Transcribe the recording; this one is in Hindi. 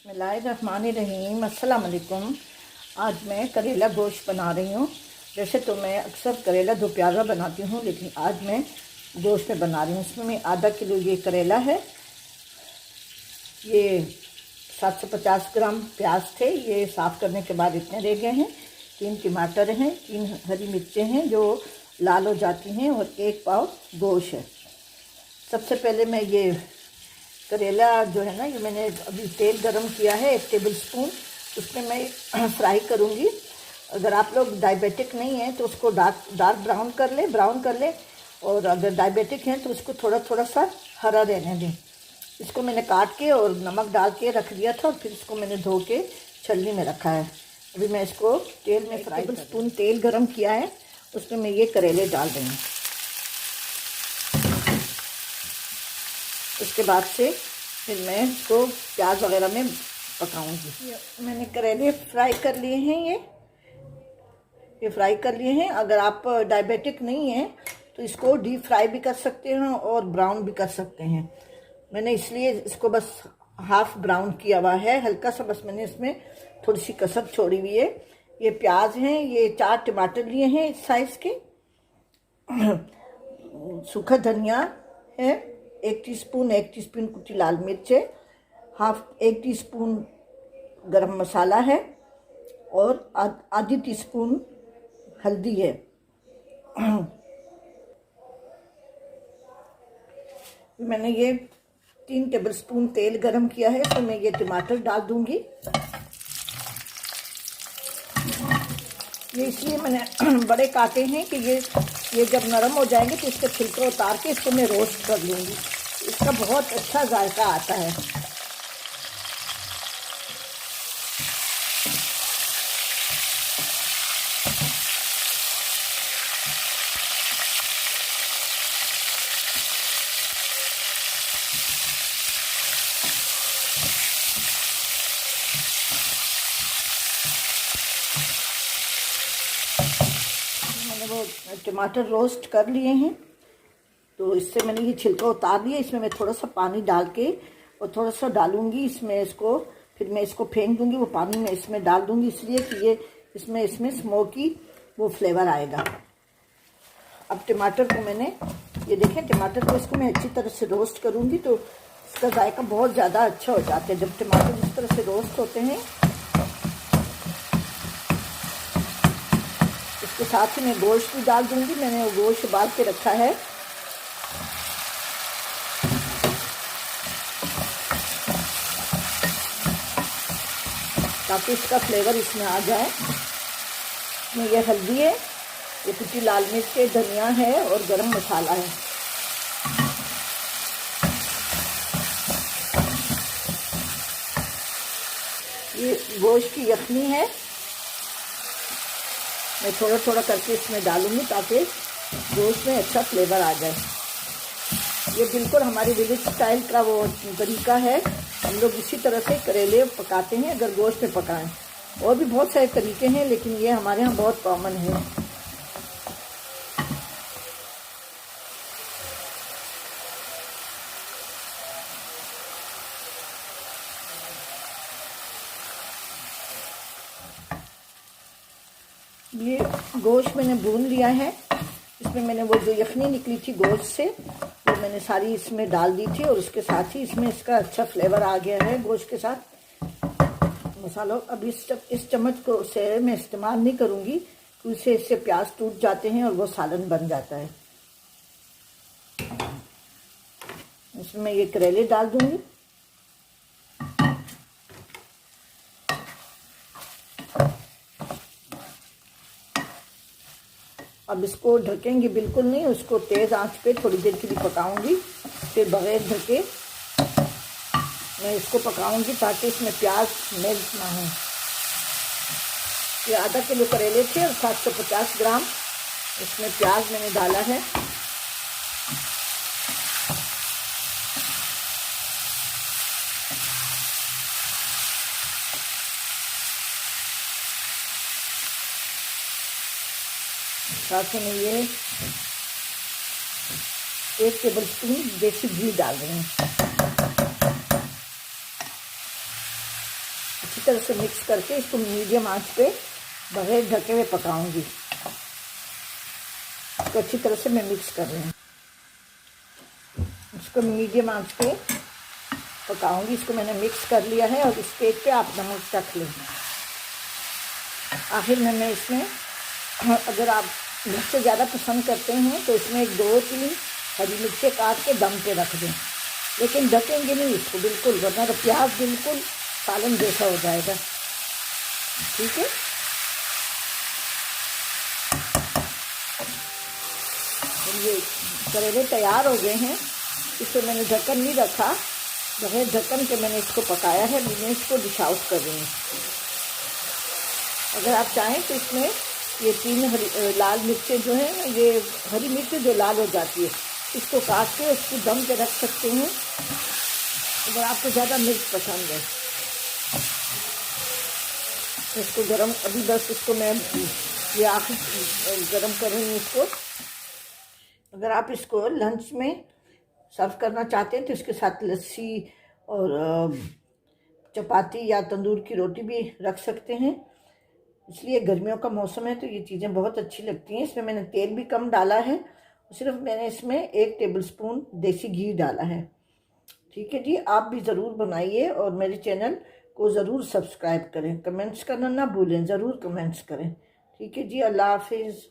बिस्मिल्लाहिर्रहमानिर्रहीम, अस्सलाम वालेकुम। आज मैं करेला गोश्त बना रही हूँ। वैसे तो मैं अक्सर करेला दो प्याज़ा बनाती हूँ, लेकिन आज मैं गोश्त में बना रही हूँ। इसमें मैं आधा किलो ये करेला है, ये 750 ग्राम प्याज थे, ये साफ़ करने के बाद इतने रह गए हैं। 3 टमाटर हैं, 3 हरी मिर्चें हैं जो लाल हो जाती हैं, और 1 पाव गोश्त है। सबसे पहले मैं ये करेला जो है ना, ये मैंने अभी तेल गरम किया है 1 टेबल स्पून, उसमें मैं फ्राई करूँगी। अगर आप लोग डायबिटिक नहीं हैं तो उसको डार्क ब्राउन कर ले, और अगर डायबिटिक हैं तो उसको थोड़ा थोड़ा सा हरा रहने दें। इसको मैंने काट के और नमक डाल के रख दिया था, और फिर इसको मैंने धो के छलनी में रखा है। अभी मैं इसको तेल में फ्राई, 1 टेबल स्पून तेल गरम किया है, उसमें मैं ये करेले डाल रही हूँ। उसके बाद से फिर मैं इसको प्याज वगैरह में पकाऊंगी। मैंने करेले फ्राई कर लिए हैं, ये फ्राई कर लिए हैं। अगर आप डायबिटिक नहीं हैं तो इसको डीप फ्राई भी कर सकते हैं और ब्राउन भी कर सकते हैं। मैंने इसलिए इसको बस हाफ ब्राउन किया हुआ है, हल्का सा, बस मैंने इसमें थोड़ी सी कसर छोड़ी हुई है। ये प्याज हैं, ये 4 टमाटर लिए हैं इस साइज़ के, सूखा धनिया है 1 टीस्पून कुटी लाल मिर्च है, 1 टीस्पून गरम मसाला है, और आधी टीस्पून हल्दी है। मैंने ये 3 टेबल स्पून तेल गरम किया है, तो मैं ये टमाटर डाल दूंगी। ये इसलिए मैंने बड़े काटे हैं कि ये जब नरम हो जाएंगे तो इसका छिलका उतार के इसको मैं रोस्ट कर लूँगी। इसका बहुत अच्छा जायका आता है। मैंने वो टमाटर रोस्ट कर लिए हैं, तो इससे मैंने ये छिलका उतार लिया। इसमें मैं थोड़ा सा पानी डाल के और थोड़ा सा डालूंगी इसमें, इसको फिर मैं इसको फेंक दूंगी। वो पानी मैं इसमें डाल दूंगी इसलिए कि ये इसमें स्मोकी वो फ्लेवर आएगा। अब टमाटर को मैंने, ये देखें, टमाटर को इसको मैं अच्छी तरह से रोस्ट करूंगी तो इसका जायका बहुत ज़्यादा अच्छा हो जाता है जब टमाटर इस तरह से रोस्ट होते हैं। इसके साथ ही मैं गोश्त भी डाल दूंगी। मैंने वो गोश्त उबाल के रखा है। ताकि इसका फ्लेवर इसमें आ जाए। इसमें ये हल्दी है, ये कुटी लाल मिर्च है, धनिया है और गरम मसाला है। ये गोश्त की यखनी है, मैं थोड़ा थोड़ा करके इसमें डालूंगी ताकि गोश्त में अच्छा फ्लेवर आ जाए। ये बिल्कुल हमारे विलेज स्टाइल का वो तरीका है। हम लोग इसी तरह से करेले पकाते हैं अगर गोश्त में पकाएं। और भी बहुत सारे तरीके हैं, लेकिन ये हमारे यहाँ बहुत कॉमन है। ये गोश्त मैंने भून लिया है। इसमें मैंने वो जो यखनी निकली थी गोश्त से, वो मैंने सारी इसमें डाल दी थी, और उसके साथ ही इसमें इसका अच्छा फ्लेवर आ गया है गोश्त के साथ मसालों। अब इस चम्मच को से मैं इस्तेमाल नहीं करूँगी, क्योंकि इससे प्याज टूट जाते हैं और वो सालन बन जाता है। इसमें मैं ये करेले डाल दूँगी। अब इसको ढकेंगे बिल्कुल नहीं, उसको तेज़ आंच पे थोड़ी देर के लिए पकाऊंगी। फिर बगैर ढके मैं इसको पकाऊंगी ताकि इसमें प्याज मेल्ट ना हो। ये आधा किलो करेले थे और 750 ग्राम इसमें प्याज मैंने डाला है। साथ में ये 1 टेबल स्पून देसी घी डाल रही हूँ। तरह से मिक्स करके इसको मीडियम आंच पे बगैर ढके हुए पकाऊंगी। तो अच्छी तरह से मैं मिक्स कर रही हूँ, इसको मीडियम आंच पे पकाऊंगी। इसको मैंने मिक्स कर लिया है और इस स्टेज पे आप नमक चख लें। आखिर में मैं इसमें, अगर आप मिर्च ज़्यादा पसंद करते हैं तो इसमें 2-3 हरी मिर्चें काट के दम पे रख दें, लेकिन ढकेंगे नहीं इसको बिल्कुल, वरना तो प्याज बिल्कुल सालन जैसा हो जाएगा। ठीक है, ये करेले तैयार हो गए हैं। इसको मैंने ढक्कन नहीं रखा, बगैर ढक्कन के मैंने इसको पकाया है। मैं इसको डिश आउट कर रही हूँ। अगर आप चाहें तो इसमें ये 3 लाल मिर्चें जो हैं, ये हरी मिर्च जो लाल हो जाती है, इसको काट के उसको दम पे रख सकते हैं अगर आपको ज़्यादा मिर्च पसंद है। इसको गरम, अभी बस इसको मैं ये आखिर गरम कर रही हूँ इसको। अगर आप इसको लंच में सर्व करना चाहते हैं तो इसके साथ लस्सी और चपाती या तंदूर की रोटी भी रख सकते हैं। इसलिए गर्मियों का मौसम है तो ये चीज़ें बहुत अच्छी लगती हैं। इसमें मैंने तेल भी कम डाला है, सिर्फ मैंने इसमें 1 टेबलस्पून देसी घी डाला है। ठीक है जी, आप भी ज़रूर बनाइए और मेरे चैनल को ज़रूर सब्सक्राइब करें। कमेंट्स करना ना भूलें, ज़रूर कमेंट्स करें। ठीक है जी, अल्लाह हाफिज़।